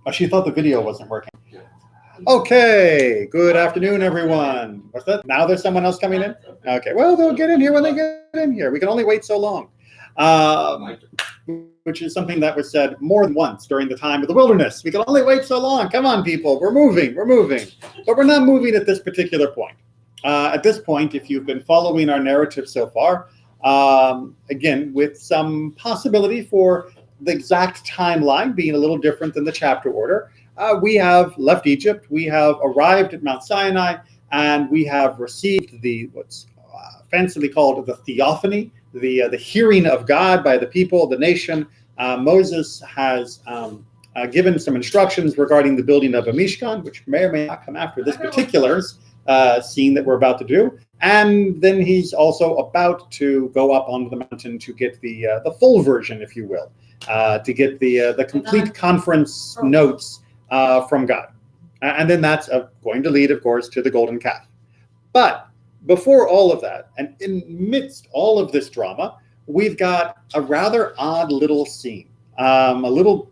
Oh, she thought the video wasn't working. Okay, good afternoon, everyone. What's that? Now there's someone else coming in? Okay, well, they'll get in here when they get in here. We can only wait so long. Which is something that was said more than once during the time of the wilderness. We can only wait so long. Come on, people. We're moving. But we're not moving at this particular point. At this point, if you've been following our narrative so far, again, with some possibility for the exact timeline being a little different than the chapter order, we have left Egypt, we have arrived at Mount Sinai, and we have received the what's fancily called the theophany, the hearing of God by the people, the nation. Moses has given some instructions regarding the building of a Mishkan, which may or may not come after this particular scene that we're about to do. And then he's also about to go up onto the mountain to get the full version, if you will, to get the complete conference notes from God. And then that's going to lead, of course, to the golden calf. But before all of that, and amidst all of this drama, we've got a rather odd little scene, a little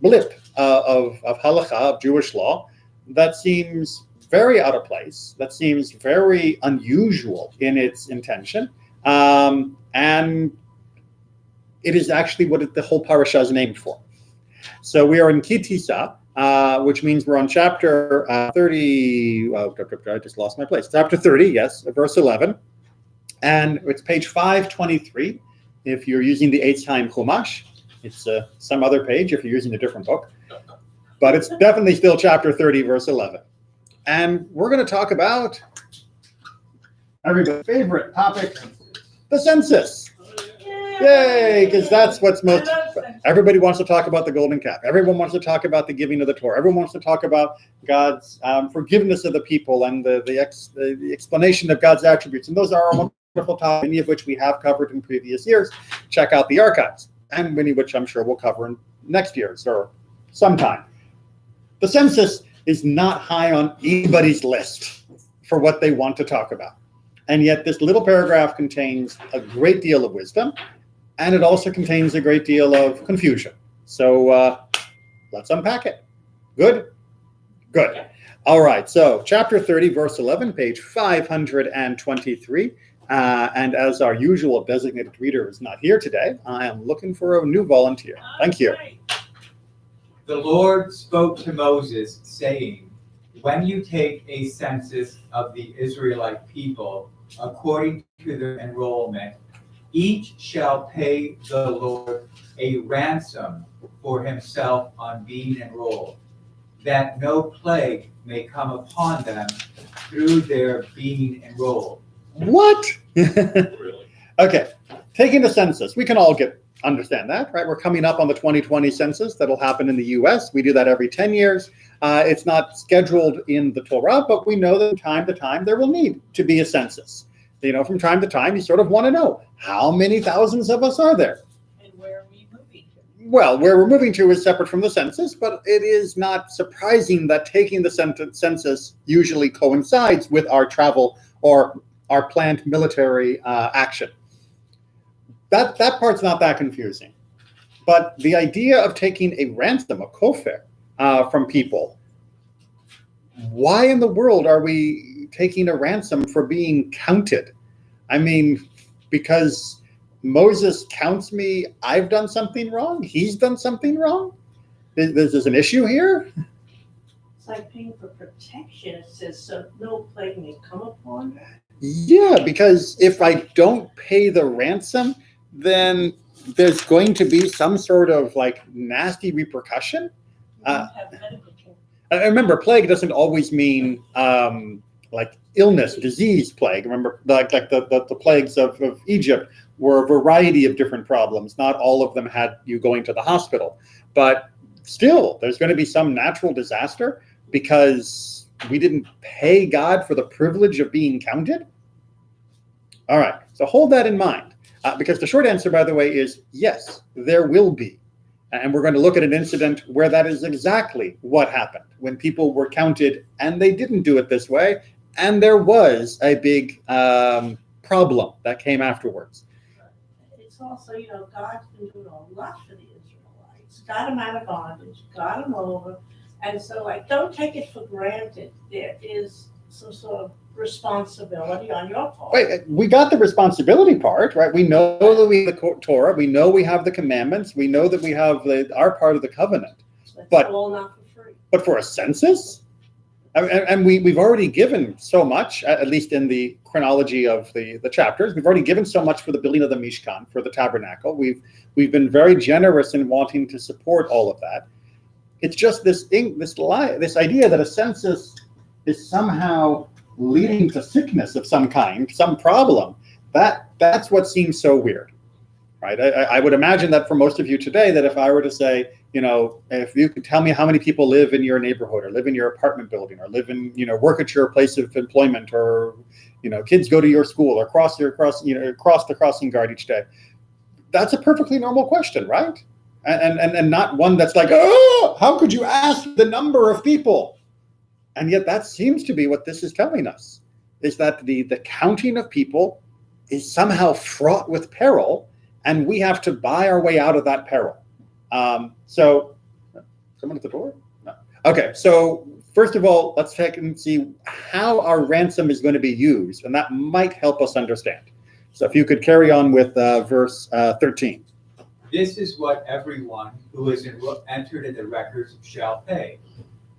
blip of halakha, of Jewish law, that seems very out of place, that seems very unusual in its intention, and it is actually what the whole parasha is named for. So we are in Tisa, which means we're on chapter 30. I just lost my place. Chapter 30, yes, verse 11. And it's page 523 if you're using the Eitz Chaim Chumash. It's some other page if you're using a different book. But it's definitely still chapter 30, verse 11. And we're going to talk about everybody's favorite topic, the census. Yay, because that's what's most, everybody wants to talk about the golden calf. Everyone wants to talk about the giving of the Torah. Everyone wants to talk about God's forgiveness of the people and the explanation of God's attributes. And those are our wonderful topics, many of which we have covered in previous years. Check out the archives, and many of which I'm sure we'll cover in next year's or sometime. The census is not high on anybody's list for what they want to talk about. And yet this little paragraph contains a great deal of wisdom, and it also contains a great deal of confusion. So let's unpack it. Good? Good. All right, so chapter 30, verse 11, page 523. And as our usual designated reader is not here today, I am looking for a new volunteer. Thank you. The Lord spoke to Moses, saying, when you take a census of the Israelite people, according to their enrollment, each shall pay the Lord a ransom for himself on being enrolled, that no plague may come upon them through their being enrolled. What? Really? Okay, taking the census, we can all understand that, right? We're coming up on the 2020 census that'll happen in the US. We do that every 10 years. It's not scheduled in the Torah, but we know that from time to time there will need to be a census. You know, from time to time, you sort of want to know how many thousands of us are there. And where are we moving to? Well, where we're moving to is separate from the census, but it is not surprising that taking the census usually coincides with our travel or our planned military action. That part's not that confusing. But the idea of taking a ransom, a kofar, from people, why in the world are we taking a ransom for being counted? I mean, because Moses counts me, I've done something wrong, he's done something wrong? There's an issue here? It's like paying for protection. It says, so no plague may come upon you. Yeah, because if I don't pay the ransom, then there's going to be some sort of like nasty repercussion. Have medical care. I remember, plague doesn't always mean like illness, disease, plague. Remember, like the plagues of Egypt were a variety of different problems. Not all of them had you going to the hospital, but still, there's going to be some natural disaster because we didn't pay God for the privilege of being counted. All right, so hold that in mind, because the short answer, by the way, is yes, there will be. And we're going to look at an incident where that is exactly what happened, when people were counted and they didn't do it this way, and there was a big problem that came afterwards. It's also, God's been doing a lot for the Israelites. got them out of bondage, got them over. And so like, don't take it for granted. There is some sort of responsibility on your part. Wait, we got the responsibility part, right? We know that we have the Torah. We know we have the commandments. We know that we have our part of the covenant. So it's but- all not for free. But for a census? And we've already given so much, at least in the chronology of the chapters. We've already given so much for the building of the Mishkan, for the tabernacle. We've been very generous in wanting to support all of that. It's just this idea that a census is somehow leading to sickness of some kind, some problem. That's what seems so weird, right? I would imagine that for most of you today, that if I were to say, if you could tell me how many people live in your neighborhood or live in your apartment building or live in, work at your place of employment or, kids go to your school or cross the crossing guard each day. That's a perfectly normal question, right? And not one that's like, oh, how could you ask the number of people? And yet that seems to be what this is telling us, is that the counting of people is somehow fraught with peril, and we have to buy our way out of that peril. So, someone at the door? No. Okay, so first of all, let's check and see how our ransom is going to be used, and that might help us understand. So if you could carry on with verse 13. This is what everyone who is entered in the records shall pay.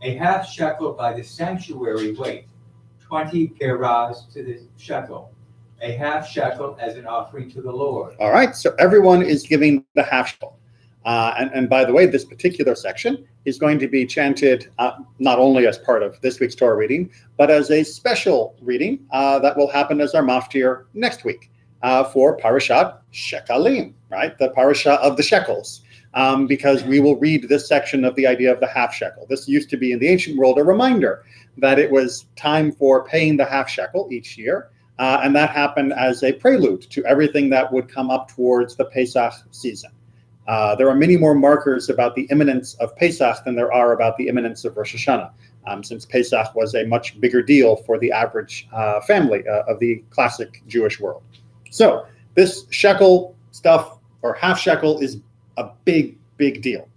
A half shekel by the sanctuary weight, 20 gerahs to the shekel, a half shekel as an offering to the Lord. All right, so everyone is giving the half shekel. And by the way, this particular section is going to be chanted not only as part of this week's Torah reading, but as a special reading that will happen as our maftir next week for Parashat Shekalim, right? The parasha of the shekels, because we will read this section of the idea of the half shekel. This used to be in the ancient world a reminder that it was time for paying the half shekel each year, and that happened as a prelude to everything that would come up towards the Pesach season. There are many more markers about the imminence of Pesach than there are about the imminence of Rosh Hashanah, since Pesach was a much bigger deal for the average family of the classic Jewish world. So this shekel stuff, or half shekel, is a big, big deal.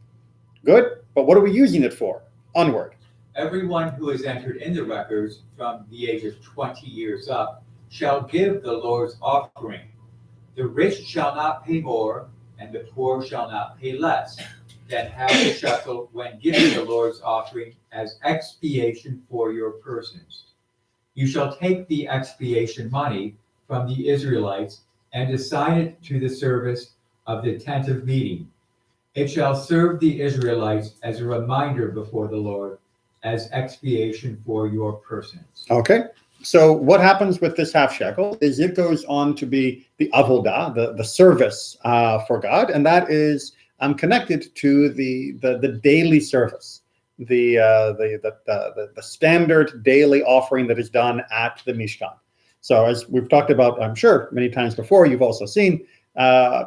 Good, but what are we using it for? Onward. Everyone who is entered in the records from the age of 20 years up shall give the Lord's offering. The rich shall not pay more, and the poor shall not pay less than half a shekel when giving the Lord's offering as expiation for your persons. You shall take the expiation money from the Israelites and assign it to the service of the tent of meeting. It shall serve the Israelites as a reminder before the Lord, as expiation for your persons. Okay. So what happens with this half shekel is it goes on to be the avodah, the service for God, and that is connected to the daily service, the standard daily offering that is done at the Mishkan. So as we've talked about, I'm sure many times before, you've also seen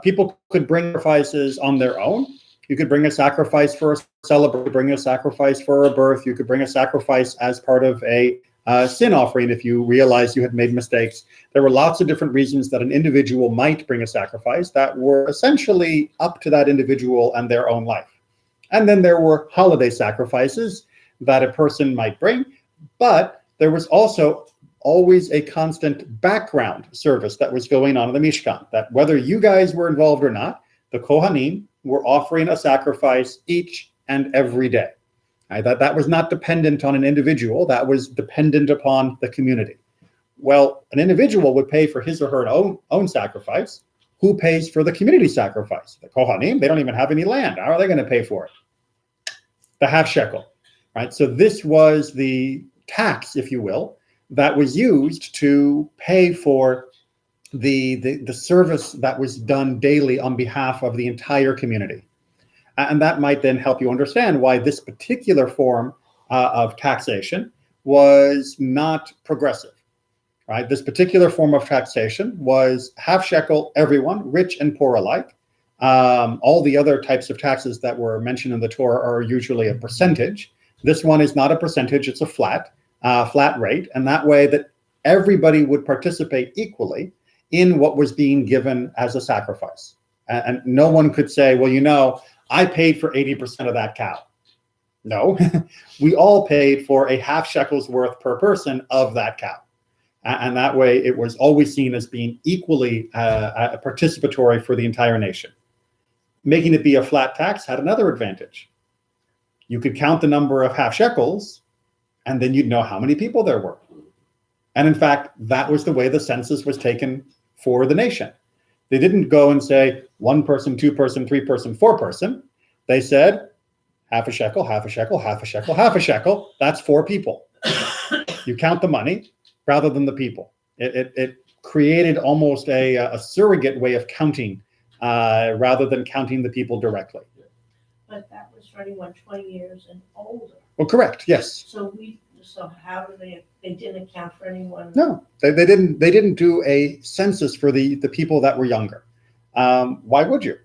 people could bring sacrifices on their own. You could bring a sacrifice for a celebration, bring a sacrifice for a birth. You could bring a sacrifice as part of a sin offering if you realized you had made mistakes. There were lots of different reasons that an individual might bring a sacrifice that were essentially up to that individual and their own life. And then there were holiday sacrifices that a person might bring, but there was also always a constant background service that was going on in the Mishkan, that whether you guys were involved or not, the Kohanim were offering a sacrifice each and every day. That was not dependent on an individual, that was dependent upon the community. Well, an individual would pay for his or her own sacrifice. Who pays for the community sacrifice? The Kohanim, they don't even have any land. How are they going to pay for it? The half shekel, right? So this was the tax, if you will, that was used to pay for the service that was done daily on behalf of the entire community. And that might then help you understand why this particular form of taxation was not progressive, right? This particular form of taxation was half shekel, everyone, rich and poor alike. All the other types of taxes that were mentioned in the Torah are usually a percentage. This one is not a percentage, it's a flat rate. And that way that everybody would participate equally in what was being given as a sacrifice. And no one could say, well, I paid for 80% of that cow. No, we all paid for a half shekel's worth per person of that cow. And that way it was always seen as being equally participatory for the entire nation. Making it be a flat tax had another advantage. You could count the number of half shekels, and then you'd know how many people there were. And in fact, that was the way the census was taken for the nation. They didn't go and say 1 person, 2 person, 3 person, 4 person. They said half a shekel, half a shekel, half a shekel, half a shekel. That's 4 people. You count the money rather than the people. It created almost a surrogate way of counting rather than counting the people directly. But that was for anyone 20 years and older. Well, correct. Yes. So how do they didn't account for anyone? No, they didn't do a census for the people that were younger. Why would you?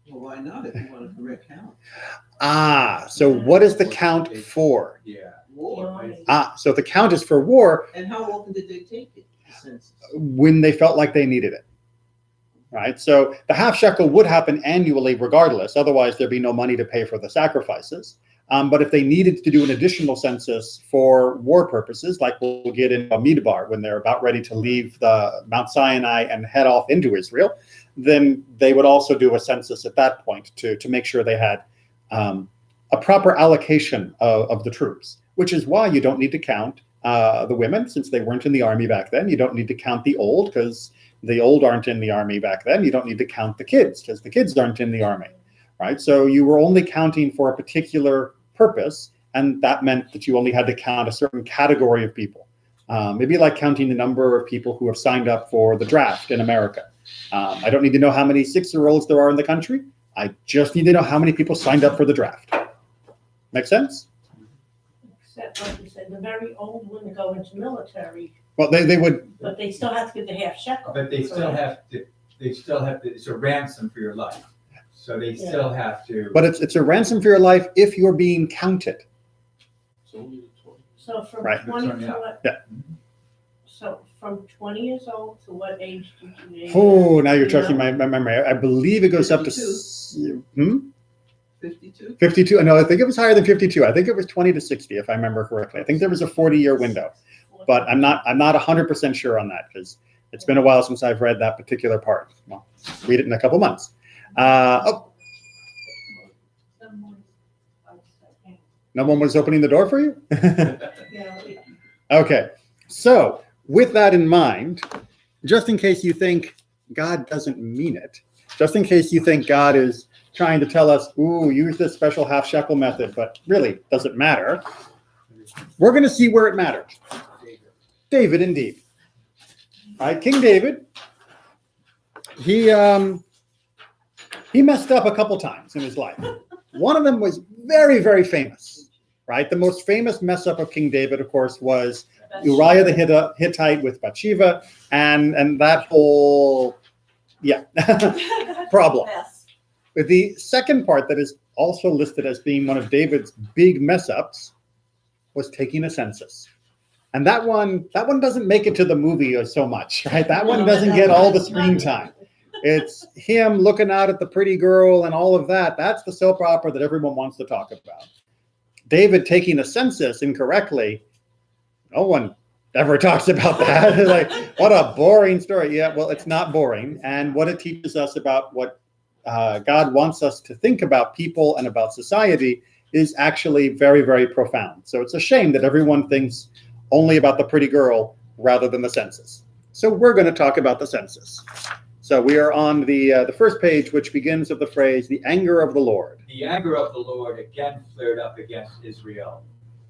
Well, why not if you want a correct count? So what is the count for? Yeah. War. So the count is for war. And how often did they take it? The census? When they felt like they needed it. Right? So the half shekel would happen annually regardless. Otherwise, there'd be no money to pay for the sacrifices. But if they needed to do an additional census for war purposes, like we'll get in Midbar when they're about ready to leave the Mount Sinai and head off into Israel, then they would also do a census at that point to make sure they had a proper allocation of the troops, which is why you don't need to count the women, since they weren't in the army back then. You don't need to count the old, because the old aren't in the army back then. You don't need to count the kids, because the kids aren't in the army, right? So you were only counting for a particular purpose, and that meant that you only had to count a certain category of people. Maybe like counting the number of people who have signed up for the draft in America. I don't need to know how many 6-year-olds there are in the country. I just need to know how many people signed up for the draft. Make sense? Except, like you said, the very old wouldn't go into military, Well, they would. but they still have to give the half shekel. But they still have to, it's a ransom for your life. So they still have to. But it's a ransom for your life if you're being counted. So from Right. 20 to what? Yeah. So from 20 years old to what age did you? Oh, now you're trusting my memory. I believe it goes up to 52? 52. No, I think it was higher than 52. I think it was 20 to 60, if I remember correctly. I think there was a 40-year window, but I'm not 100% sure on that, because it's been a while since I've read that particular part. Well, read it in a couple months. No one was opening the door for you? Okay. So with that in mind, just in case you think God doesn't mean it, just in case you think God is trying to tell us, ooh, use this special half shekel method, but really doesn't matter, we're going to see where it mattered. David, indeed. All right, King David, he messed up a couple times in his life. One of them was very, very famous, right? The most famous mess up of King David, of course, was Uriah the Hittite with Bathsheba, and that whole, problem. Yes. But the second part that is also listed as being one of David's big mess ups was taking a census. And that one doesn't make it to the movie so much, right? That one doesn't get all the screen time. It's him looking out at the pretty girl and all of that. That's the soap opera that everyone wants to talk about. David taking a census incorrectly, no one ever talks about that. Like, what a boring story. Yeah, well, it's not boring. And what it teaches us about what God wants us to think about people and about society is actually very, very profound. So it's a shame that everyone thinks only about the pretty girl rather than the census. So we're going to talk about the census. So we are on the first page, which begins with the phrase, the anger of the Lord. The anger of the Lord again flared up against Israel.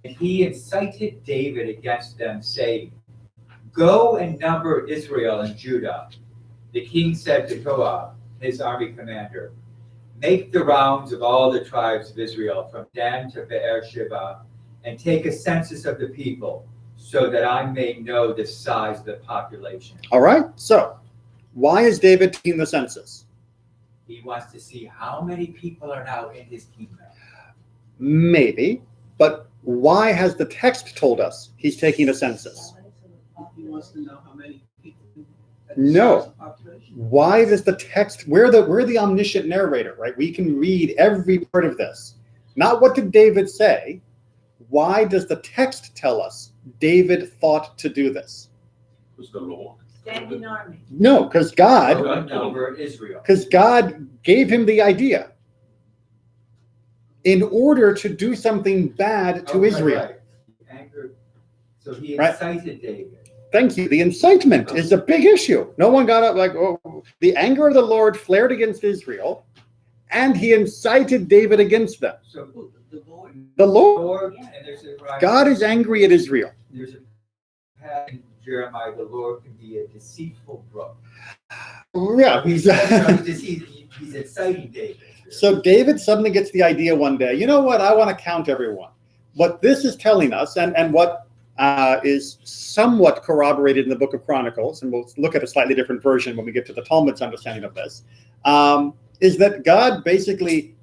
And he incited David against them, saying, "Go and number Israel and Judah." The king said to Joab, his army commander, "Make the rounds of all the tribes of Israel from Dan to Beersheba, and take a census of the people, so that I may know the size of the population." All right. So why is David taking the census? He wants to see how many people are now in his kingdom. Maybe. But why has the text told us he's taking a census? He wants to know how many people No. Population. Why does the text, we're the omniscient narrator, right? We can read every part of this. Not what did David say. Why does the text tell us David thought to do this? Was the Lord. Standing army. No, because God Over Israel. gave him the idea in order to do something bad to Oh, right, Israel. right. Anger. So he Right. incited David. Thank you. The incitement is a big issue. No one got up like, oh, the anger of the Lord flared against Israel, and he incited David against them. So Who, the Lord? The Lord, Lord, and there's a right. God is angry at Israel. There's a passage in Jeremiah, the Lord can be a deceitful brook. Yeah. He's inciting David. So David suddenly gets the idea one day, you know what, I want to count everyone. What this is telling us, and what is somewhat corroborated in the book of Chronicles, and we'll look at a slightly different version when we get to the Talmud's understanding of this, is that God basically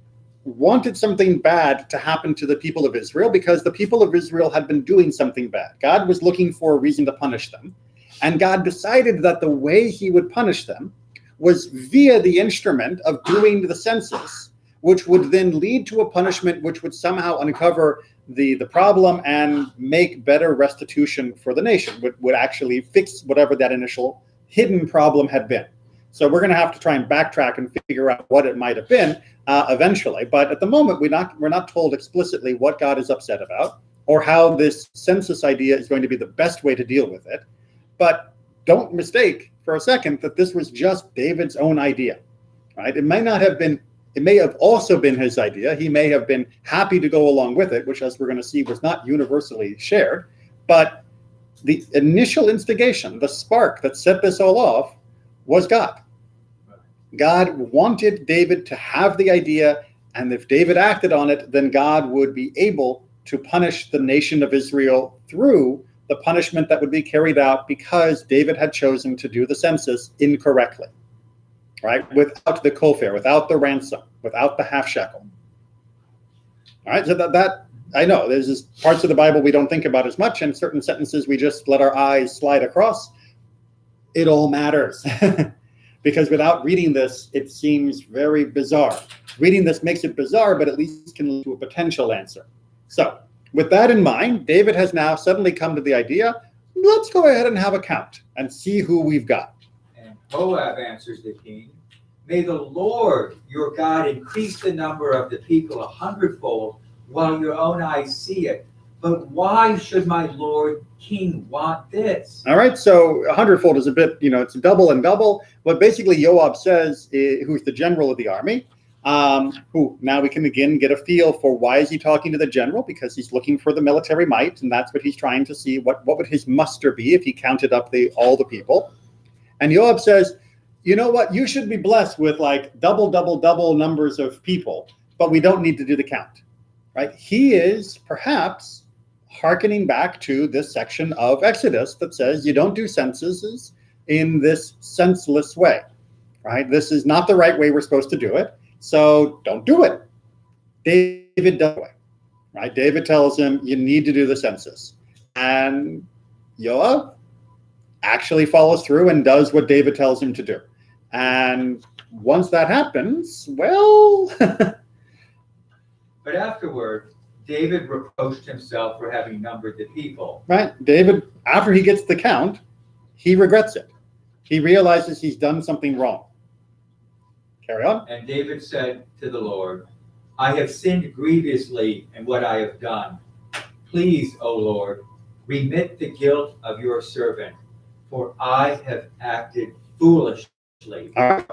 wanted something bad to happen to the people of Israel because the people of Israel had been doing something bad. God was looking for a reason to punish them. And God decided that the way he would punish them was via the instrument of doing the census, which would then lead to a punishment which would somehow uncover the problem and make better restitution for the nation, would actually fix whatever that initial hidden problem had been. So we're going to have to try and backtrack and figure out what it might have been eventually. But at the moment, we're not told explicitly what God is upset about or how this census idea is going to be the best way to deal with it. But don't mistake for a second that this was just David's own idea, right? It may have also been his idea. He may have been happy to go along with it, which, as we're going to see, was not universally shared. But the initial instigation, the spark that set this all off, was God. God wanted David to have the idea, and if David acted on it, then God would be able to punish the nation of Israel through the punishment that would be carried out because David had chosen to do the census incorrectly, right? Without the kofar, without the ransom, without the half shekel. All right, so that I know there's just parts of the Bible we don't think about as much, and certain sentences we just let our eyes slide across. It all matters. Because without reading this, it seems very bizarre. Reading this makes it bizarre, but at least can lead to a potential answer. So with that in mind, David has now suddenly come to the idea, let's go ahead and have a count and see who we've got. And Moab answers the king, may the Lord your God increase the number of the people 100-fold while your own eyes see it. But why should my Lord King want this? All right, so 100-fold is a bit, it's double and double. What basically Joab says, who's the general of the army, who now we can again get a feel for why is he talking to the general, because he's looking for the military might, and that's what he's trying to see. What would his muster be if he counted up all the people? And Joab says, you know what, you should be blessed with like double numbers of people, but we don't need to do the count, right? He is perhaps hearkening back to this section of Exodus that says you don't do censuses in this senseless way, right? This is not the right way we're supposed to do it, so don't do it. David does it, right? David tells him you need to do the census, and Joab actually follows through and does what David tells him to do. And once that happens, well, But afterward, David reproached himself for having numbered the people. right? David, after he gets the count, he regrets it. He realizes he's done something wrong. Carry on. And David said to the Lord, I have sinned grievously in what I have done. Please, O Lord, remit the guilt of your servant, for I have acted foolishly. All right.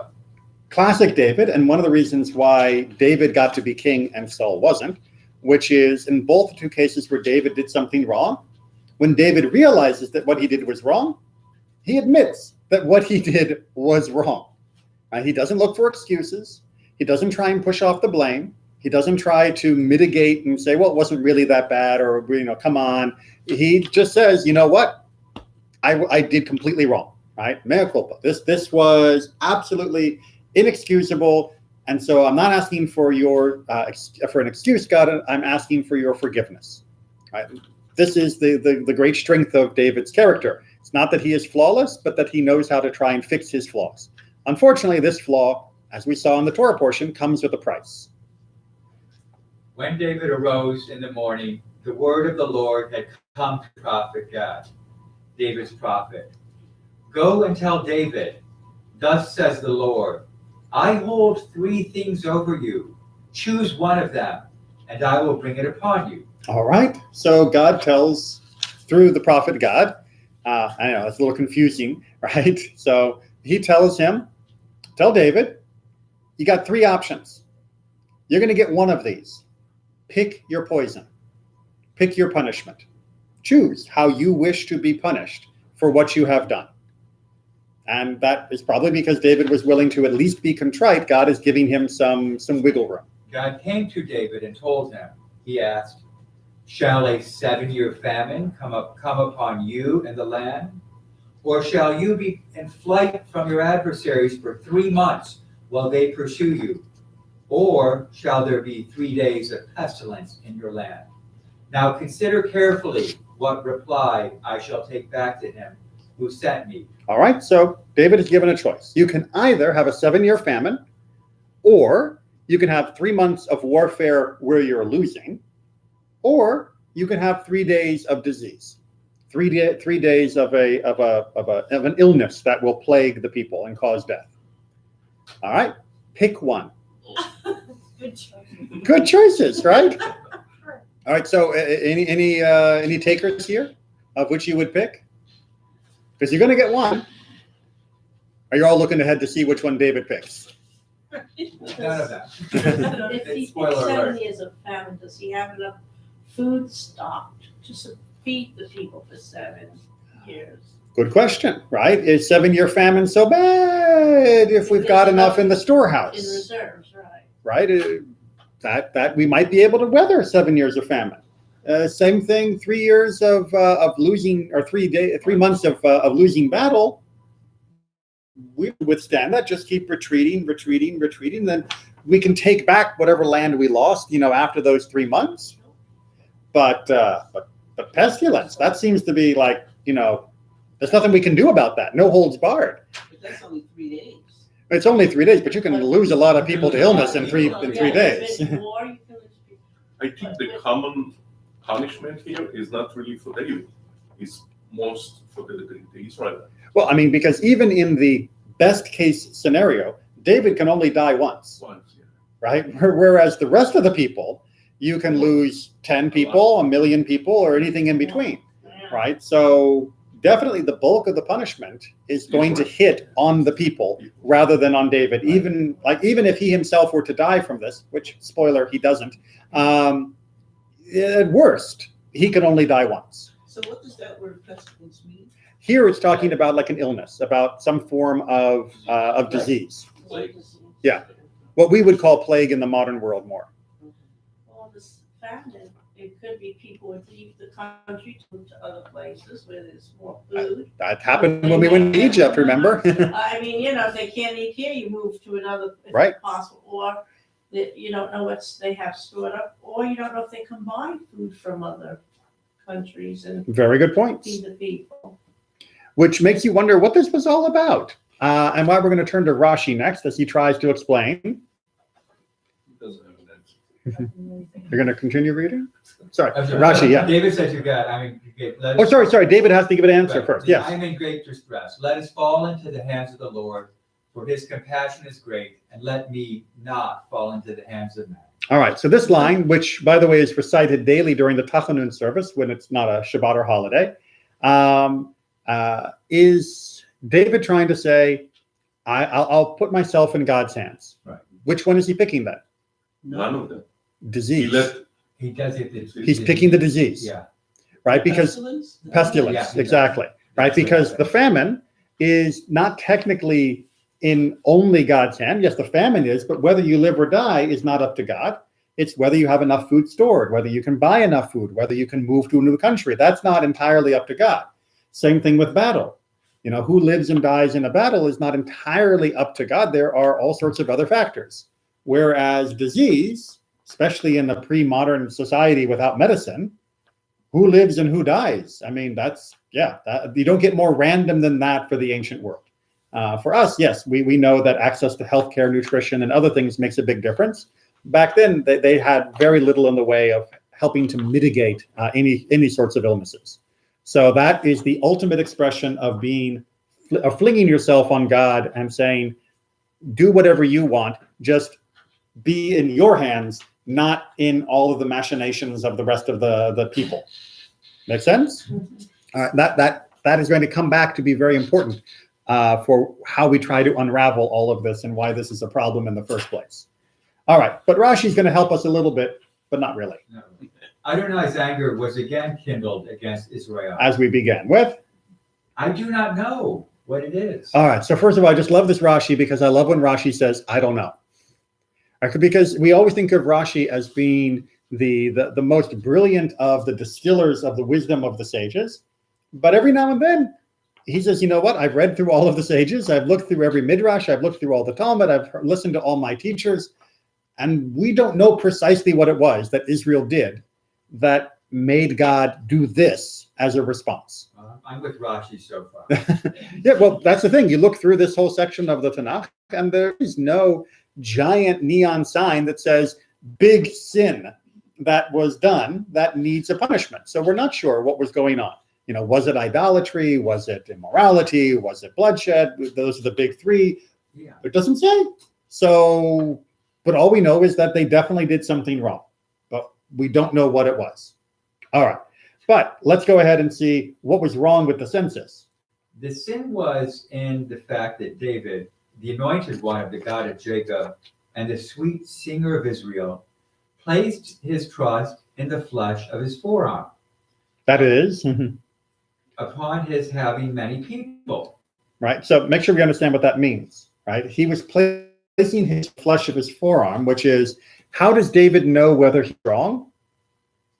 Classic David, and one of the reasons why David got to be king and Saul wasn't, which is in both the two cases where David did something wrong, when David realizes that what he did was wrong, he admits that what he did was wrong. He doesn't look for excuses. He doesn't try and push off the blame. He doesn't try to mitigate and say, well, it wasn't really that bad, or, come on. He just says, you know what? I did completely wrong, right? Mea culpa. This was absolutely inexcusable. And so I'm not asking for for an excuse, God. I'm asking for your forgiveness, right? This is the great strength of David's character. It's not that he is flawless, but that he knows how to try and fix his flaws. Unfortunately, this flaw, as we saw in the Torah portion, comes with a price. When David arose in the morning, the word of the Lord had come to prophet Gad, David's prophet. Go and tell David, thus says the Lord, I hold 3 things over you. Choose one of them, and I will bring it upon you. All right. So God tells through the prophet Gad. I know it's a little confusing, right? So he tells him, tell David, you got 3 options. You're going to get one of these. Pick your poison. Pick your punishment. Choose how you wish to be punished for what you have done. And that is probably because David was willing to at least be contrite. God is giving him some wiggle room. God came to David and told him, he asked, shall a 7-year famine come upon you and the land? Or shall you be in flight from your adversaries for 3 months while they pursue you? Or shall there be 3 days of pestilence in your land? Now consider carefully what reply I shall take back to him who sent me. All right, so David is given a choice. You can either have a 7-year famine, or you can have 3 months of warfare where you're losing, or you can have 3 days of disease, 3 days of an illness that will plague the people and cause death. All right, pick one. Good choice. Good choices, right? All right, so any takers here of which you would pick? Because you're going to get one. Are you all looking ahead to see which one David picks? None of that. If he Spoiler picks 7 alert. years of famine, does he have enough food stocked to feed the people for 7 years? Good question, right? Is 7-year famine so bad if we've got enough in the storehouse? In reserves, right. Right? That we might be able to weather 7 years of famine. Same thing, 3 years of losing, or 3 months of losing battle. We withstand that. Just keep retreating. Then we can take back whatever land we lost, after those 3 months. But pestilence, that seems to be like, there's nothing we can do about that. No holds barred. But that's only 3 days. It's only 3 days, but you can lose a lot of people to illness in three Yeah, days. if it's war, you can lose people. I think the common punishment here is not really for David. It's most for the Israelites. Well, I mean, because even in the best case scenario, David can only die once, Once, yeah. right? Whereas the rest of the people, you can lose 10 people, 1 million people, or anything in between, Yeah. right? So definitely the bulk of the punishment is going to hit on the people rather than on David. Even if he himself were to die from this, which, spoiler, he doesn't, at worst, he can only die once. So what does that word pestilence mean? Here it's talking about like an illness, about some form of disease. Yeah. What we would call plague in the modern world more. Well, this famine, it could be people would leave the country to move to other places where there's more food. That happened when we went to Egypt, remember? I mean, if they can't eat here, you move to another, if Right. it's possible, or that you don't know what they have stored up, or you don't know if they can buy food from other countries and Very good points. feed the people. Which makes you wonder what this was all about. And why we're going to turn to Rashi next as he tries to explain. It doesn't have an answer. You're going to continue reading? Sorry, I'm sorry. Rashi, yeah. David said to God, let Oh, us- sorry. David has to give an answer Right. first. Yes. I am in great distress. Let us fall into the hands of the Lord, for his compassion is great, and let me not fall into the hands of man. All right. So this line, which, by the way, is recited daily during the Tachanun service when it's not a Shabbat or holiday, is David trying to say, I'll put myself in God's hands. Right. Which one is he picking then? None of them. He Disease. left. He does it. He's picking the disease, Yeah. right? Because Pestilence? pestilence, Yeah. exactly, right? Because the famine is not technically in only God's hand. Yes, the famine is, but whether you live or die is not up to God. It's whether you have enough food stored, whether you can buy enough food, whether you can move to a new country. That's not entirely up to God. Same thing with battle. Who lives and dies in a battle is not entirely up to God. There are all sorts of other factors. Whereas disease, especially in a pre-modern society without medicine, who lives and who dies. I mean, you don't get more random than that for the ancient world. For us, yes, we know that access to healthcare, nutrition, and other things makes a big difference. Back then, they had very little in the way of helping to mitigate any sorts of illnesses. So that is the ultimate expression of flinging yourself on God and saying, do whatever you want, just be in your hands, not in all of the machinations of the rest of the people. Make sense? All right, that is going to come back to be very important for how we try to unravel all of this and why this is a problem in the first place. All right, but Rashi's going to help us a little bit, but not really. No. Adonai's anger was again kindled against Israel. As we began with. I do not know what it is. All right, so first of all, I just love this Rashi because I love when Rashi says, I don't know. Because we always think of Rashi as being the most brilliant of the distillers of the wisdom of the sages. But every now and then, he says, you know what? I've read through all of the sages. I've looked through every midrash. I've looked through all the Talmud. I've listened to all my teachers. And we don't know precisely what it was that Israel did that made God do this as a response. I'm with Rashi so far. Yeah, well, that's the thing. You look through this whole section of the Tanakh, and there is no giant neon sign that says big sin that was done that needs a punishment. So we're not sure what was going on. You know, was it idolatry? Was it immorality? Was it bloodshed? Those are the big three. Yeah. It doesn't say. So, but all we know is that they definitely did something wrong, but we don't know what it was. All right. But let's go ahead and see what was wrong with the census. The sin was in the fact that David, the anointed one of the God of Jacob and the sweet singer of Israel, placed his trust in the flesh of his forearm. That is. Upon his having many people. Right. So make sure we understand what that means. Right. He was placing his flesh of his forearm, which is, how does David know whether he's wrong?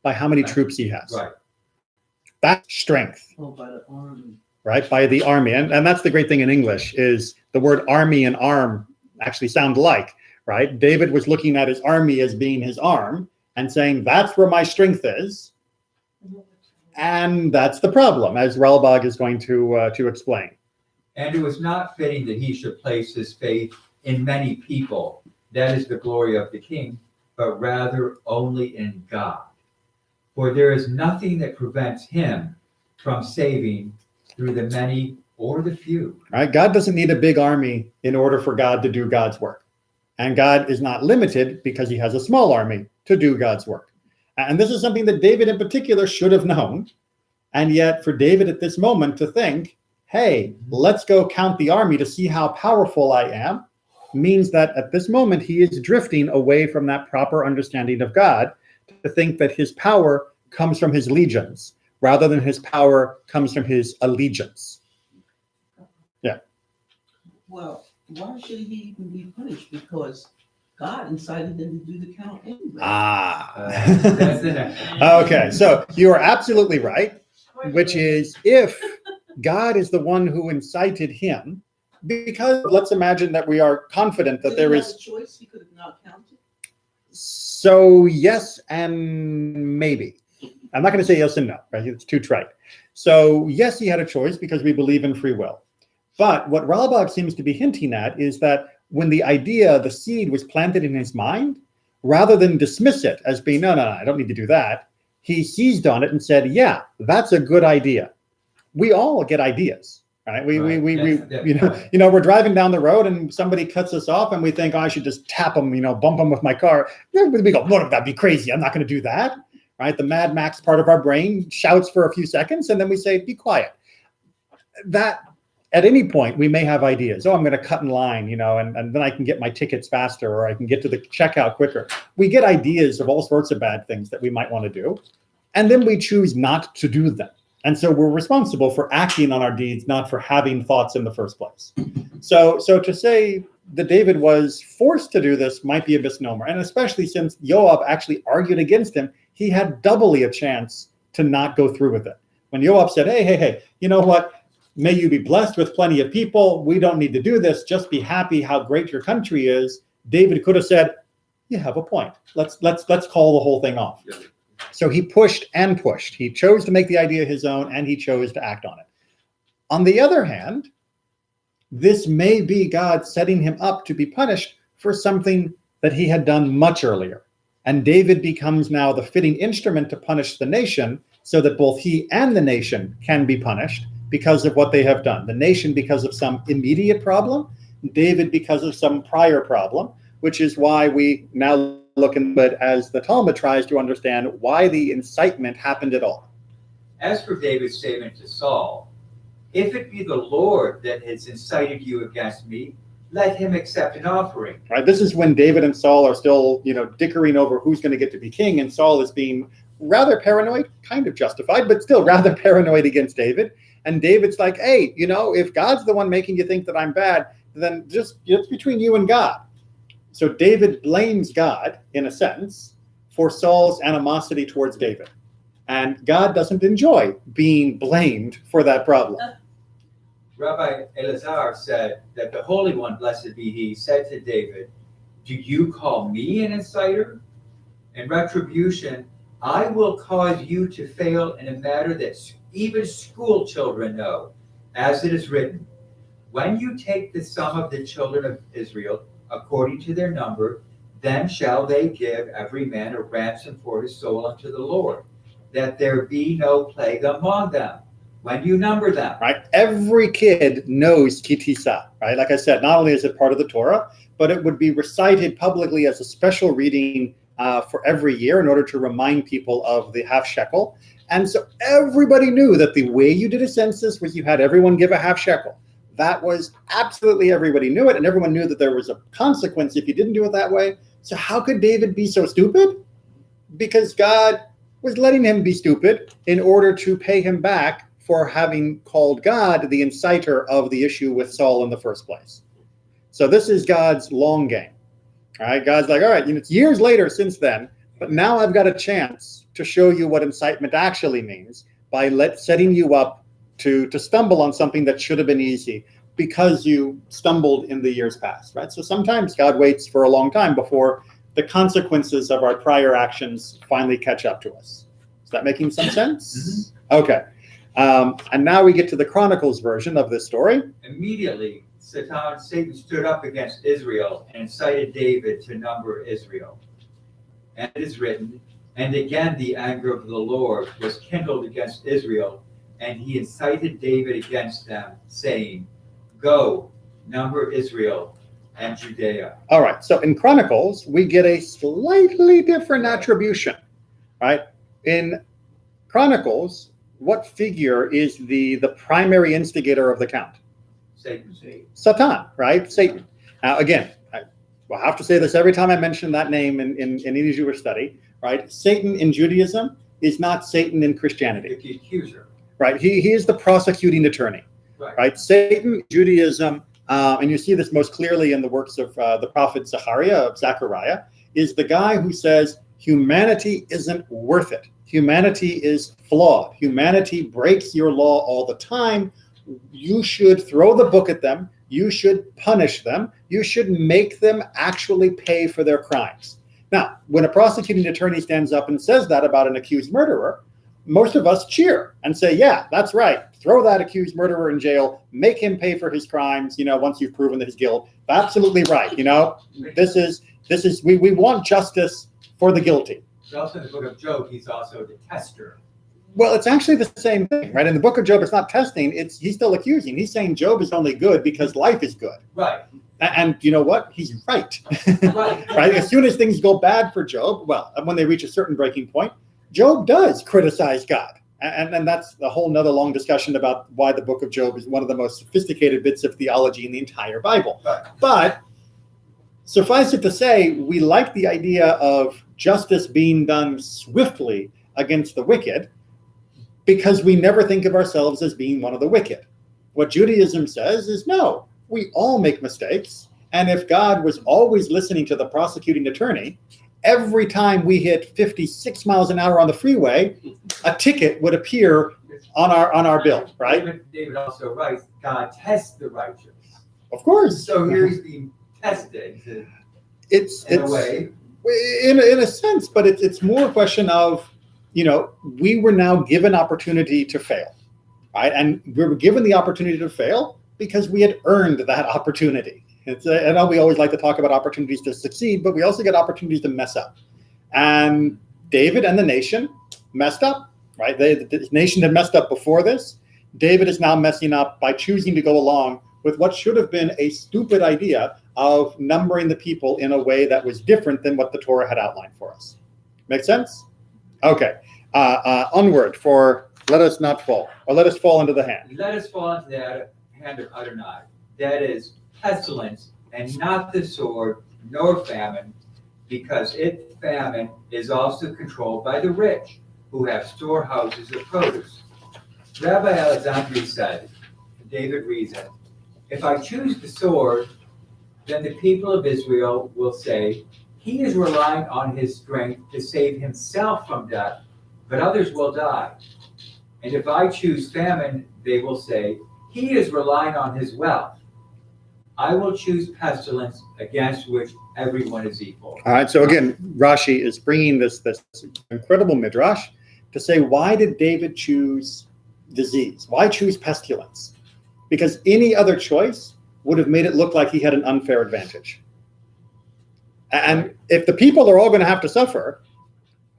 By how many troops he has. Right. That's strength. Oh, by the army. Right, by the army. And that's the great thing in English is the word army and arm actually sound alike, right? David was looking at his army as being his arm and saying, that's where my strength is. And that's the problem, as Ralbag is going to explain. And it was not fitting that he should place his faith in many people. That is the glory of the king, but rather only in God. For there is nothing that prevents him from saving through the many or the few. Right? God doesn't need a big army in order for God to do God's work. And God is not limited because he has a small army to do God's work. And this is something that David in particular should have known. And yet for David at this moment to think, hey, let's go count the army to see how powerful I am, means that at this moment he is drifting away from that proper understanding of God to think that his power comes from his legions, rather than his power comes from his allegiance. Yeah. Well, why should he even be punished? Because God incited them to do the count anyway. That's the next. Okay, so you are absolutely right, which is if God is the one who incited him, because let's imagine that we are confident that there is a choice. He could have not counted. So yes and maybe. I'm not going to say yes and no, right? It's too trite. So yes, he had a choice because we believe in free will. But what Ralbag seems to be hinting at is that when the seed was planted in his mind, rather than dismiss it as being, no, I don't need to do that, he seized on it and said, yeah, that's a good idea. We all get ideas, right? We're driving down the road and somebody cuts us off and we think, oh, I should just tap them, bump them with my car. We go, what, that'd be crazy. I'm not going to do that, right? The Mad Max part of our brain shouts for a few seconds and then we say, be quiet. That, at any point, we may have ideas. Oh, I'm going to cut in line, and then I can get my tickets faster or I can get to the checkout quicker. We get ideas of all sorts of bad things that we might want to do. And then we choose not to do them. And so we're responsible for acting on our deeds, not for having thoughts in the first place. So to say that David was forced to do this might be a misnomer. And especially since Yoav actually argued against him, he had doubly a chance to not go through with it. When Yoav said, hey, you know what? May you be blessed with plenty of people. We don't need to do this. Just be happy how great your country is. David could have said, you have a point. Let's call the whole thing off. Yeah. So he pushed and pushed. He chose to make the idea his own, and he chose to act on it. On the other hand, this may be God setting him up to be punished for something that he had done much earlier. And David becomes now the fitting instrument to punish the nation so that both he and the nation can be punished because of what they have done. The nation because of some immediate problem, David because of some prior problem, which is why we now look at it as the Talmud tries to understand why the incitement happened at all. As for David's statement to Saul, if it be the Lord that has incited you against me, let him accept an offering. Right. This is when David and Saul are still, dickering over who's going to get to be king, and Saul is being rather paranoid, kind of justified, but still rather paranoid against David. And David's like, hey, if God's the one making you think that I'm bad, then just it's between you and God. So David blames God, in a sense, for Saul's animosity towards David. And God doesn't enjoy being blamed for that problem. Rabbi Elazar said that the Holy One, blessed be he, said to David, do you call me an inciter? In retribution, I will cause you to fail in a matter that even school children know, as it is written, when you take the sum of the children of Israel, according to their number, then shall they give every man a ransom for his soul unto the Lord, that there be no plague among them when you number them. Right? Every kid knows Tisa, right? Like I said, not only is it part of the Torah, but it would be recited publicly as a special reading for every year in order to remind people of the half shekel. And so everybody knew that the way you did a census was you had everyone give a half shekel. That was absolutely, everybody knew it, and everyone knew that there was a consequence if you didn't do it that way. So how could David be so stupid? Because God was letting him be stupid in order to pay him back for having called God the inciter of the issue with Saul in the first place. So this is God's long game. All right, God's like, all right, it's years later since then, but now I've got a chance to show you what incitement actually means by setting you up to stumble on something that should have been easy because you stumbled in the years past, right? So sometimes God waits for a long time before the consequences of our prior actions finally catch up to us. Is that making some sense? Mm-hmm. Okay. And now we get to the Chronicles version of this story. Immediately, Satan stood up against Israel and incited David to number Israel. And it is written, and again the anger of the Lord was kindled against Israel, and he incited David against them, saying, go, number Israel and Judea. All right, so in Chronicles, we get a slightly different attribution, right? In Chronicles, what figure is the primary instigator of the count? Satan. Satan, right? Satan. Now, again, I'll have to say this every time I mention that name in any Jewish study, right? Satan in Judaism is not Satan in Christianity. The accuser. Right? He is the prosecuting attorney. Right? Satan in Judaism, and you see this most clearly in the works of the prophet Zechariah, is the guy who says humanity isn't worth it. Humanity is flawed. Humanity breaks your law all the time. You should throw the book at them. You should punish them. You should make them actually pay for their crimes. Now, when a prosecuting attorney stands up and says that about an accused murderer, most of us cheer and say, yeah, that's right. Throw that accused murderer in jail. Make him pay for his crimes, once you've proven his guilt. Absolutely right. This is we want justice for the guilty. Also in the book of Job, he's also the tester. Well, it's actually the same thing, right? In the book of Job, it's not testing. He's still accusing. He's saying Job is only good because life is good. Right. And you know what? He's right. Right. Right? As soon as things go bad for Job, well, when they reach a certain breaking point, Job does criticize God. And that's a whole nother long discussion about why the book of Job is one of the most sophisticated bits of theology in the entire Bible. Right. But suffice it to say, we like the idea of justice being done swiftly against the wicked because we never think of ourselves as being one of the wicked. What Judaism says is, no, we all make mistakes. And if God was always listening to the prosecuting attorney, every time we hit 56 miles an hour on the freeway, a ticket would appear on our bill, right? David also writes, God tests the righteous. Of course. So here he's being tested It's in a way. In a sense, but it's more a question of we were now given opportunity to fail, right? And we were given the opportunity to fail because we had earned that opportunity. I know we always like to talk about opportunities to succeed, but we also get opportunities to mess up. And David and the nation messed up, right? The nation had messed up before this. David is now messing up by choosing to go along with what should have been a stupid idea of numbering the people in a way that was different than what the Torah had outlined for us. Make sense? Okay. Onward for let us not fall, or let us fall into the hand. Let us fall into the hand of Adonai. That is pestilence, and not the sword, nor famine, because famine is also controlled by the rich, who have storehouses of produce. Rabbi Alexandri said, David reasoned, if I choose the sword, then the people of Israel will say, he is relying on his strength to save himself from death, but others will die. And if I choose famine, they will say, he is relying on his wealth. I will choose pestilence against which everyone is equal. All right, so again, Rashi is bringing this incredible midrash to say, why did David choose disease? Why choose pestilence? Because any other choice would have made it look like he had an unfair advantage. And if the people are all going to have to suffer,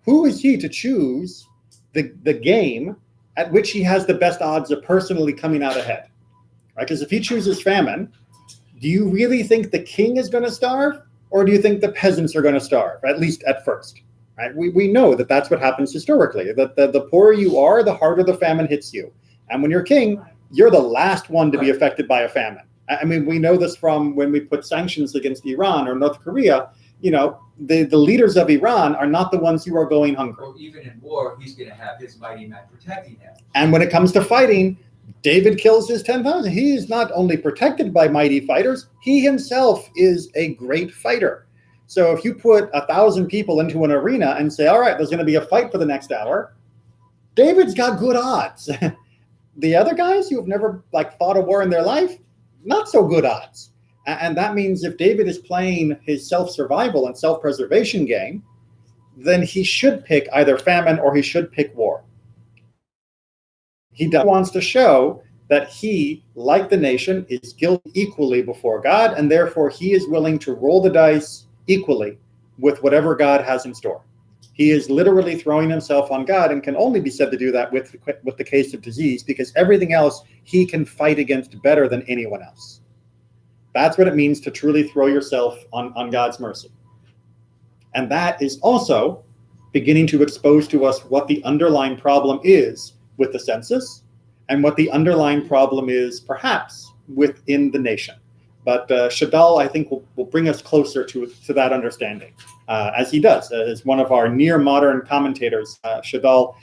who is he to choose the game at which he has the best odds of personally coming out ahead? Right? Because if he chooses famine, do you really think the king is going to starve? Or do you think the peasants are going to starve, at least at first? Right? We know that that's what happens historically, that the poorer you are, the harder the famine hits you. And when you're king, you're the last one to be affected by a famine. I mean, we know this from when we put sanctions against Iran or North Korea. The leaders of Iran are not the ones who are going hungry. Or even in war, he's going to have his mighty men protecting him. And when it comes to fighting, David kills his 10,000. He is not only protected by mighty fighters, he himself is a great fighter. So if you put 1,000 people into an arena and say, all right, there's going to be a fight for the next hour, David's got good odds. The other guys who have never fought a war in their life, not so good odds. And that means if David is playing his self-survival and self-preservation game, then he should pick either famine or he should pick war. He wants to show that he, like the nation, is guilty equally before God, and therefore he is willing to roll the dice equally with whatever God has in store. He is literally throwing himself on God and can only be said to do that with the case of disease, because everything else he can fight against better than anyone else. That's what it means to truly throw yourself on God's mercy. And that is also beginning to expose to us what the underlying problem is with the census and what the underlying problem is perhaps within the nation. But Shadal, I think, will bring us closer to that understanding, as he does. As one of our near-modern commentators, Shadal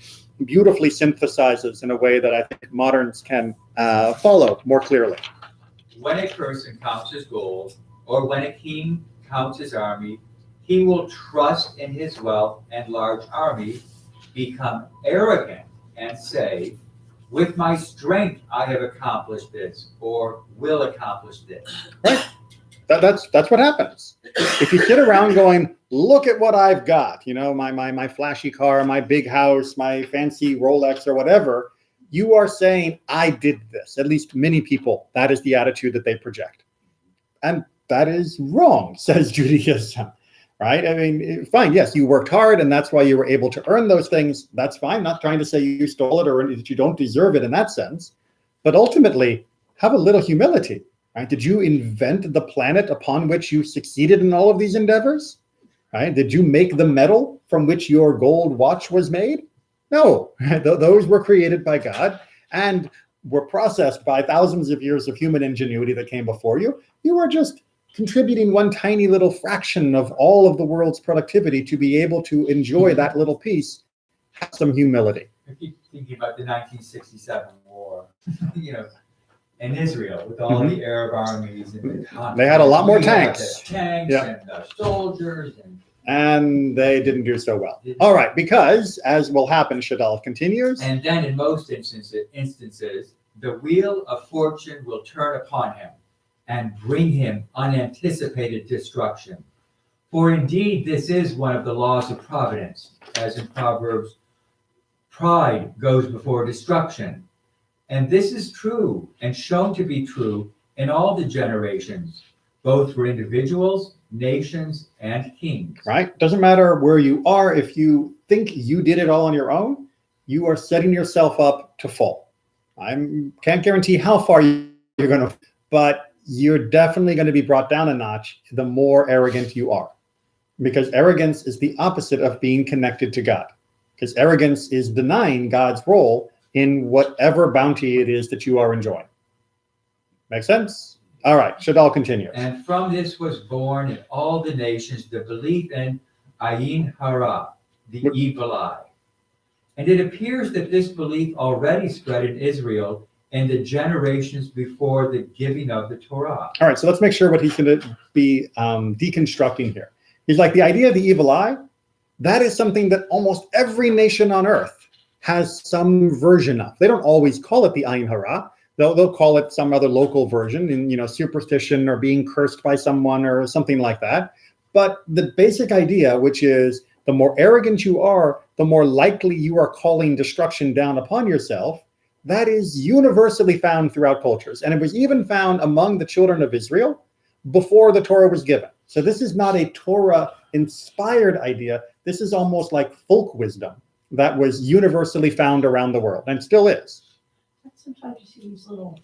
beautifully synthesizes in a way that I think moderns can follow more clearly. When a person counts his gold, or when a king counts his army, he will trust in his wealth and large army, become arrogant, and say, with my strength I have accomplished this, or will accomplish this. Right. That's what happens. If you sit around going, look at what I've got, my flashy car, my big house, my fancy Rolex or whatever, you are saying, I did this. At least many people, that is the attitude that they project. And that is wrong, says Judaism. Right? I mean, fine, yes, you worked hard and that's why you were able to earn those things. That's fine. Not trying to say you stole it or that you don't deserve it in that sense. But ultimately, have a little humility. Right? Did you invent the planet upon which you succeeded in all of these endeavors? Right? Did you make the metal from which your gold watch was made? No, those were created by God and were processed by thousands of years of human ingenuity that came before you. You were just contributing one tiny little fraction of all of the world's productivity to be able to enjoy that little piece. Have some humility. I keep thinking about the 1967 war, in Israel with all the Arab armies and they had a lot more the tanks. And the soldiers and they didn't do so well. All right, because as will happen, Shadal continues. And then in most instances, the wheel of fortune will turn upon him and bring him unanticipated destruction. For indeed, this is one of the laws of providence, as in Proverbs Pride goes before destruction. And this is true and shown to be true in all the generations, both for individuals, nations, and kings. Right? Doesn't matter where you are. If you think you did it all on your own, you are setting yourself up to fall. I can't guarantee how far you're going to, but you're definitely going to be brought down a notch the more arrogant you are. Because arrogance is the opposite of being connected to God. Because arrogance is denying God's role in whatever bounty it is that you are enjoying. Make sense? All right, Shadal continue. And from this was born in all the nations the belief in Ayin Hara, the evil eye. And it appears that this belief already spread in Israel in the generations before the giving of the Torah. All right, so let's make sure what he's going to be deconstructing here. He's like, the idea of the evil eye, that is something that almost every nation on earth has some version of. They don't always call it the Ayin Hara. They'll call it some other local version in superstition or being cursed by someone or something like that. But the basic idea, which is the more arrogant you are, the more likely you are calling destruction down upon yourself, that is universally found throughout cultures. And it was even found among the children of Israel before the Torah was given. So this is not a Torah-inspired idea. This is almost like folk wisdom that was universally found around the world and still is. Sometimes you see these little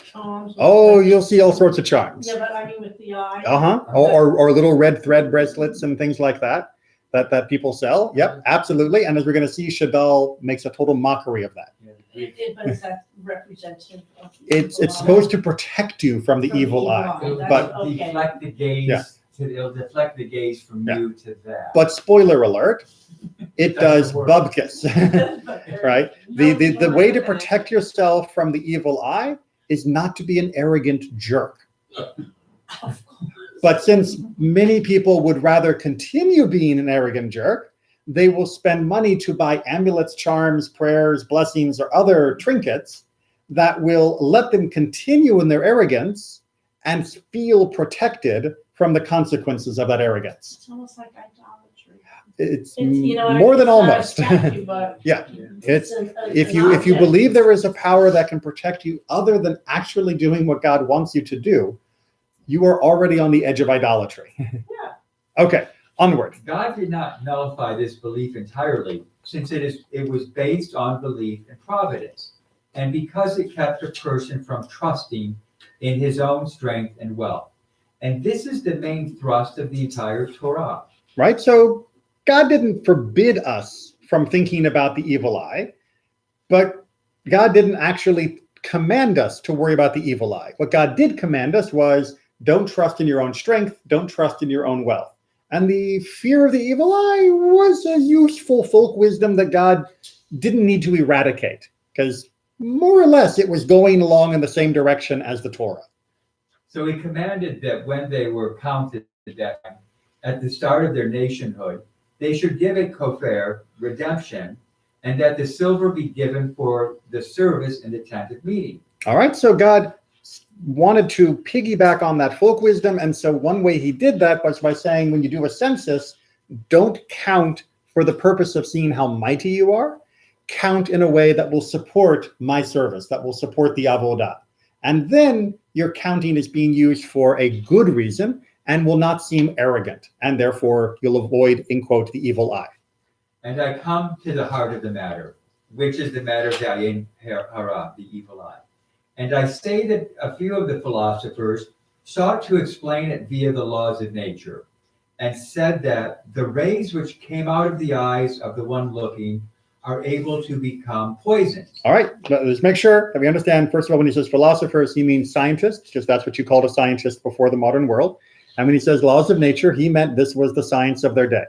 charms. Oh, you'll see all sorts of charms. Yeah, but I mean with the eye. Or little red thread bracelets and things like that that people sell. Yep, absolutely. And as we're going to see, Shadal makes a total mockery of that. But is that representative of It's evil eye? supposed to protect you from the From the evil evil eye. eye. It'll That's But- okay. deflect the gaze. Yeah. It'll deflect the gaze from Yeah. you to that. But spoiler alert, it does Doesn't work. bubkiss. Right? The way to protect yourself from the evil eye is not to be an arrogant jerk. Of course. But since many people would rather continue being an arrogant jerk, they will spend money to buy amulets, charms, prayers, blessings, or other trinkets that will let them continue in their arrogance and feel protected from the consequences of that arrogance. It's almost like idolatry. It's You know what I more mean? than It's not a almost. statue, but Yeah, it's if you object. believe there is a power that can protect you other than actually doing what God wants you to do, you are already on the edge of idolatry. Yeah. Okay, onward. God did not nullify this belief entirely, since it was based on belief in providence, and because it kept a person from trusting in his own strength and wealth. And this is the main thrust of the entire Torah. Right? So God didn't forbid us from thinking about the evil eye, but God didn't actually command us to worry about the evil eye. What God did command us was don't trust in your own strength, don't trust in your own wealth. And the fear of the evil eye was a useful folk wisdom that God didn't need to eradicate, because more or less it was going along in the same direction as the Torah. So he commanded that when they were counted at the start of their nationhood, they should give a kofar, redemption, and that the silver be given for the service in the tent of meeting. All right, so God wanted to piggyback on that folk wisdom, and so one way he did that was by saying, when you do a census, don't count for the purpose of seeing how mighty you are. Count in a way that will support my service, that will support the avodah. And then your counting is being used for a good reason and will not seem arrogant, and therefore you'll avoid, in quote, the evil eye. And I come to the heart of the matter, which is the matter of the Ayin Hara, the evil eye. And I say that a few of the philosophers sought to explain it via the laws of nature, and said that the rays which came out of the eyes of the one looking are able to become poisoned. All right, let's make sure that we understand. First of all, when he says philosophers, he means scientists, because that's what you called a scientist before the modern world. And when he says laws of nature, he meant this was the science of their day.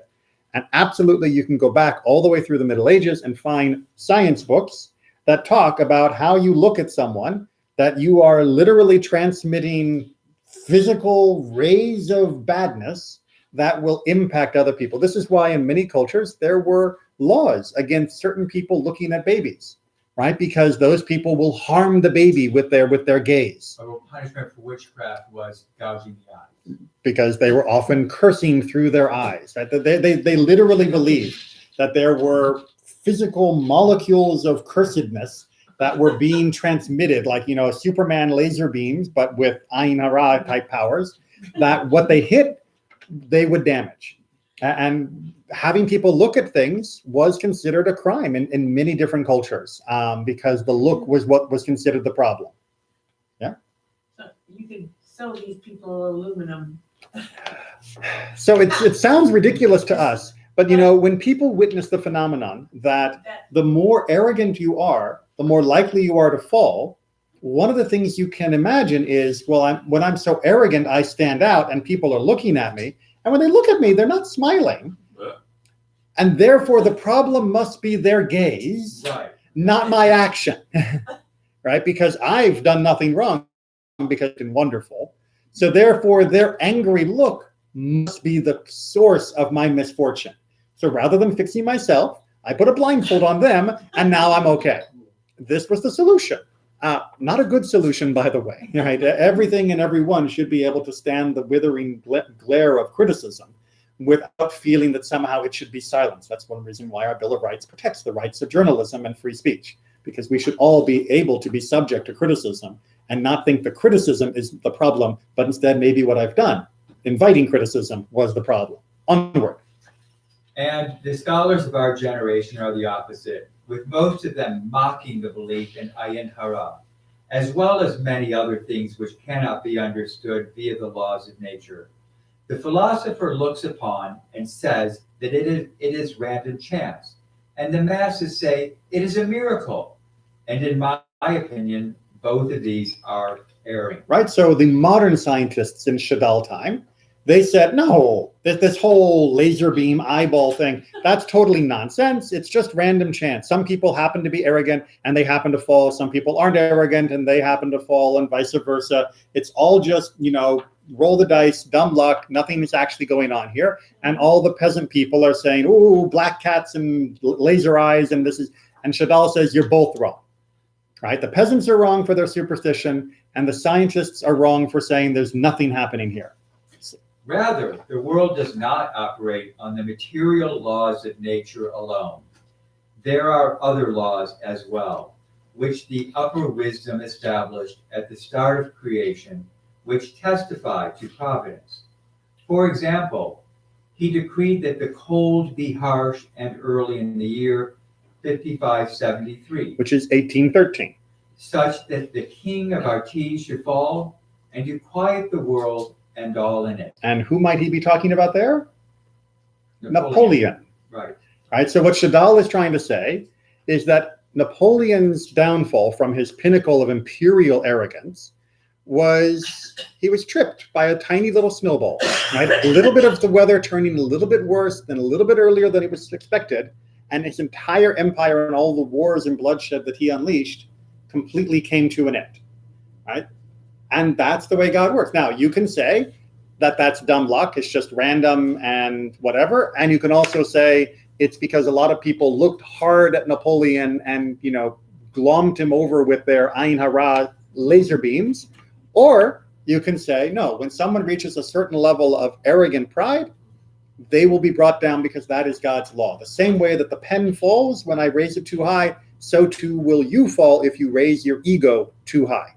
And absolutely, you can go back all the way through the Middle Ages and find science books that talk about how you look at someone, that you are literally transmitting physical rays of badness that will impact other people. This is why in many cultures there were laws against certain people looking at babies, right? Because those people will harm the baby with their gaze, A punishment for witchcraft was gouging the eyes. because they were often cursing through their eyes. Right? They literally believed that there were physical molecules of cursedness that were being transmitted, like, Superman laser beams, but with Ayin Hara type powers, that what they hit, they would damage. And having people look at things was considered a crime in many different cultures, because the look was what was considered the problem. So you can sell these people aluminum. So it sounds ridiculous to us, but when people witness the phenomenon that the more arrogant you are, the more likely you are to fall, one of the things you can imagine is, well, when I'm so arrogant, I stand out and people are looking at me. And when they look at me, they're not smiling. And therefore, the problem must be their gaze, Right. not my action, right? Because I've done nothing wrong, because it's been wonderful. So therefore, their angry look must be the source of my misfortune. So rather than fixing myself, I put a blindfold on them, and now I'm okay. This was the solution. Not a good solution, by the way. Right? Everything and everyone should be able to stand the withering glare of criticism without feeling that somehow it should be silenced. That's one reason why our Bill of Rights protects the rights of journalism and free speech, because we should all be able to be subject to criticism and not think the criticism is the problem, but instead maybe what I've done, inviting criticism, was the problem. Onward. And the scholars of our generation are the opposite, with most of them mocking the belief in Ayin Hara, as well as many other things which cannot be understood via the laws of nature. The philosopher looks upon and says that it is random chance, and the masses say it is a miracle. And in my opinion, both of these are erring. Right, so the modern scientists in Shadal time, they said, no, this whole laser beam eyeball thing, that's totally nonsense. It's just random chance. Some people happen to be arrogant and they happen to fall. Some people aren't arrogant and they happen to fall, and vice versa. It's all just, roll the dice, dumb luck. Nothing is actually going on here. And all the peasant people are saying, ooh, black cats and laser eyes, and Shadal says, you're both wrong. Right? The peasants are wrong for their superstition, and the scientists are wrong for saying there's nothing happening here. Rather, the world does not operate on the material laws of nature alone. There are other laws as well, which the upper wisdom established at the start of creation, which testify to providence. For example, he decreed that the cold be harsh and early in the year 5573, which is 1813. such that the king of Artes should fall, and to quiet the world and all in it. And who might he be talking about there? Napoleon. Right. Right. So what Shadal is trying to say is that Napoleon's downfall from his pinnacle of imperial arrogance was he was tripped by a tiny little snowball. Right? A little bit of the weather turning a little bit worse than a little bit earlier than it was expected, and his entire empire and all the wars and bloodshed that he unleashed completely came to an end. Right? And that's the way God works. Now, you can say that that's dumb luck. It's just random and whatever. And you can also say it's because a lot of people looked hard at Napoleon and, glommed him over with their Ayin Hara laser beams. Or you can say, no, when someone reaches a certain level of arrogant pride, they will be brought down because that is God's law. The same way that the pen falls when I raise it too high, so too will you fall if you raise your ego too high.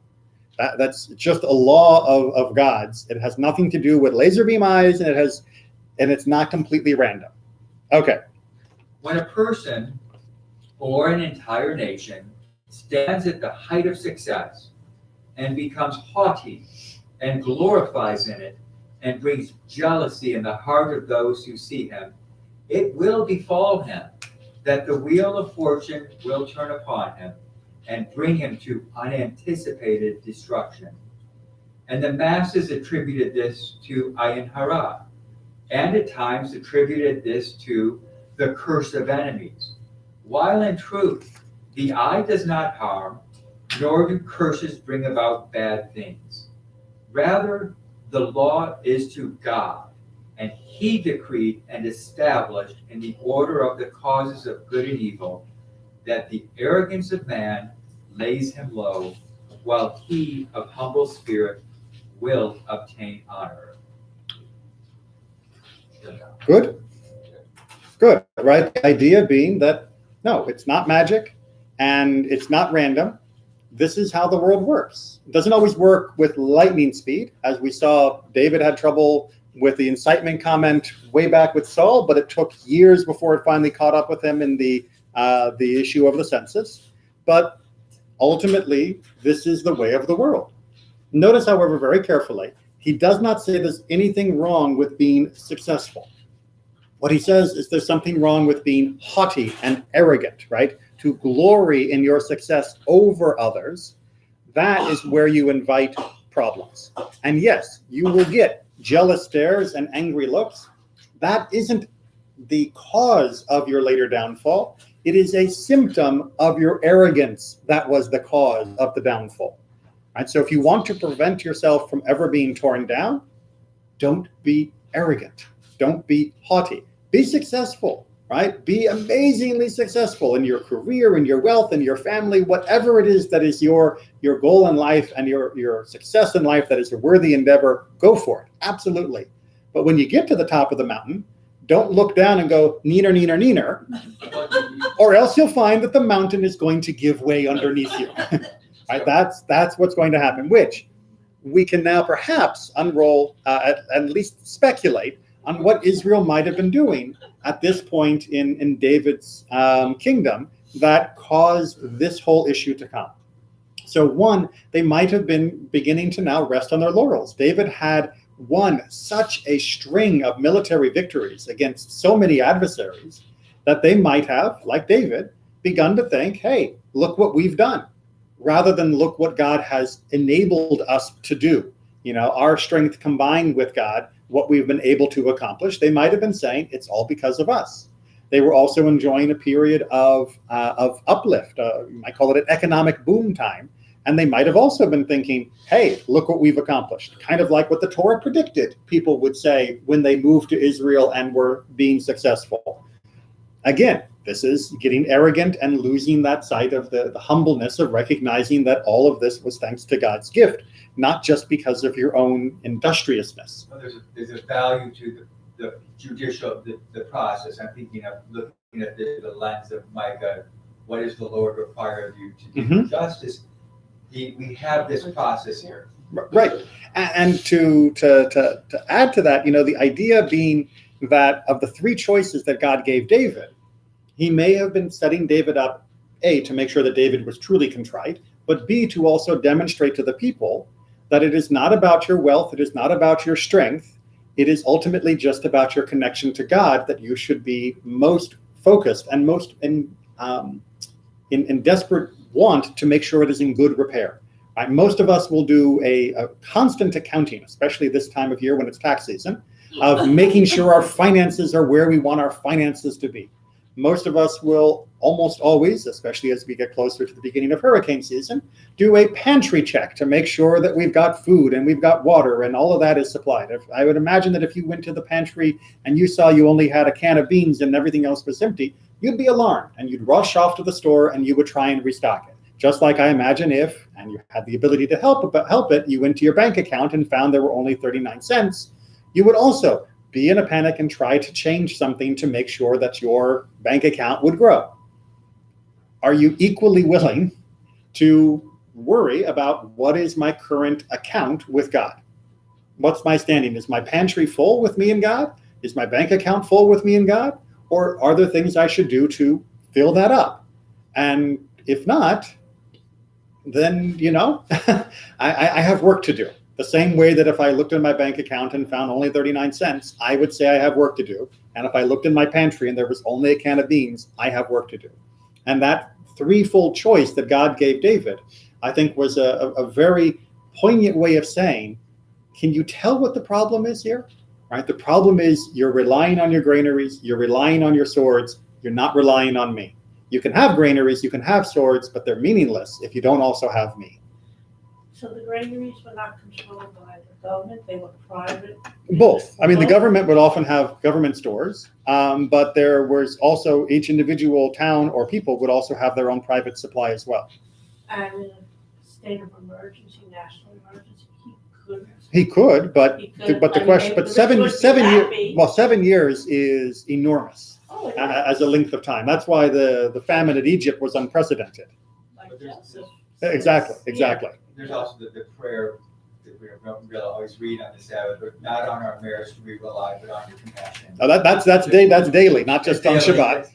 That's just a law of God's. It has nothing to do with laser beam eyes, and it's not completely random. Okay. When a person or an entire nation stands at the height of success and becomes haughty and glorifies in it and brings jealousy in the heart of those who see him, it will befall him that the wheel of fortune will turn upon him and bring him to unanticipated destruction. And the masses attributed this to Ayin Hara, and at times attributed this to the curse of enemies, while in truth, the eye does not harm, nor do curses bring about bad things. Rather, the law is to God, and he decreed and established in the order of the causes of good and evil that the arrogance of man lays him low, while he of humble spirit will obtain honor. Good? Good, right? The idea being that No, it's not magic and it's not random. This is how the world works. It doesn't always work with lightning speed. As we saw, David had trouble with the incitement comment way back with Saul, but it took years before it finally caught up with him in the issue of the census. But ultimately, this is the way of the world. Notice, however, very carefully, he does not say there's anything wrong with being successful. What he says is there's something wrong with being haughty and arrogant, right? To glory in your success over others. That is where you invite problems. And yes, you will get jealous stares and angry looks. That isn't the cause of your later downfall. It is a symptom of your arrogance that was the cause of the downfall. Right? So if you want to prevent yourself from ever being torn down, don't be arrogant. Don't be haughty. Be successful, right? Be amazingly successful in your career, in your wealth, in your family, whatever it is that is your goal in life and your success in life that is a worthy endeavor, go for it. Absolutely. But when you get to the top of the mountain, don't look down and go, neener, neener, neener, or else you'll find that the mountain is going to give way underneath you. Right? That's what's going to happen, which we can now perhaps unroll, at least speculate on what Israel might have been doing at this point in David's kingdom that caused this whole issue to come. So one, they might have been beginning to now rest on their laurels. David had won such a string of military victories against so many adversaries that they might have, like David, begun to think, hey, look what we've done, rather than look what God has enabled us to do. You know, our strength combined with God, what we've been able to accomplish. They might have been saying it's all because of us. They were also enjoying a period of uplift. You might call it an economic boom time. And they might have also been thinking, hey, look what we've accomplished. Kind of like what the Torah predicted people would say when they moved to Israel and were being successful. Again, this is getting arrogant and losing that sight of the humbleness of recognizing that all of this was thanks to God's gift, not just because of your own industriousness. Well, there's a value to the judicial, the process. I'm thinking of looking at the lens of Micah. What does the Lord require of you to do? Justice. We have this process here. Right. And to add to that, you know, the idea being that of the three choices that God gave David, he may have been setting David up, A, to make sure that David was truly contrite, but B, to also demonstrate to the people that it is not about your wealth, it is not about your strength, it is ultimately just about your connection to God that you should be most focused and most in desperate want to make sure it is in good repair. Right? Most of us will do a constant accounting, especially this time of year when it's tax season, of making sure our finances are where we want our finances to be. Most of us will almost always, especially as we get closer to the beginning of hurricane season, do a pantry check to make sure that we've got food and we've got water and all of that is supplied. I would imagine that if you went to the pantry and you saw you only had a can of beans and everything else was empty, you'd be alarmed and you'd rush off to the store and you would try and restock it. Just like I imagine if, and you had the ability to help it, you went to your bank account and found there were only 39 cents, you would also be in a panic and try to change something to make sure that your bank account would grow. Are you equally willing to worry about what is my current account with God? What's my standing? Is my pantry full with me and God? Is my bank account full with me and God? Or are there things I should do to fill that up? And if not, then, you know, I have work to do. The same way that if I looked in my bank account and found only 39 cents, I would say I have work to do. And if I looked in my pantry and there was only a can of beans, I have work to do. And that threefold choice that God gave David, I think was a very poignant way of saying, can you tell what the problem is here? Right? The problem is you're relying on your granaries, you're relying on your swords, you're not relying on me. You can have granaries, you can have swords, but they're meaningless if you don't also have me. So the granaries were not controlled by the government, they were private? Both. I mean, the government would often have government stores, but there was also each individual town or people would also have their own private supply as well. And in a state of emergency, national emergency, He could, but He could, but the I mean, question, maybe but the seven Brits would be happy. years, well, 7 years is enormous. Oh, Oh, it as a length of time. That's why the famine at Egypt was unprecedented. Like But there's- Joseph. Exactly. There's also the prayer that we'll always read on the Sabbath, but not on our merits do we rely, but on your compassion. Now that's daily, not just on That's daily, Shabbat.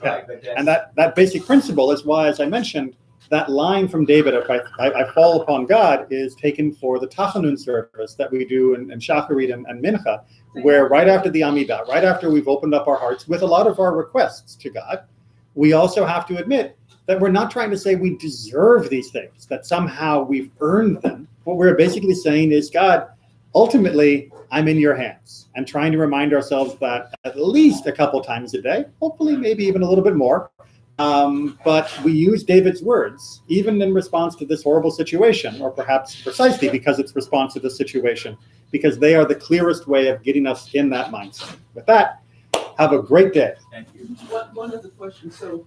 Right, but that's. And that basic principle is why, as I mentioned, that line from David, if I fall upon God, is taken for the Tachanun service that we do in Shacharit and Mincha, where right after the Amidah, right after we've opened up our hearts with a lot of our requests to God, we also have to admit that we're not trying to say we deserve these things, that somehow we've earned them. What we're basically saying is, God, ultimately, I'm in your hands, and trying to remind ourselves that at least a couple times a day, hopefully maybe even a little bit more. But we use David's words, even in response to this horrible situation, or perhaps precisely because it's response to the situation, because they are the clearest way of getting us in that mindset. With that, have a great day. Thank you. One other question. So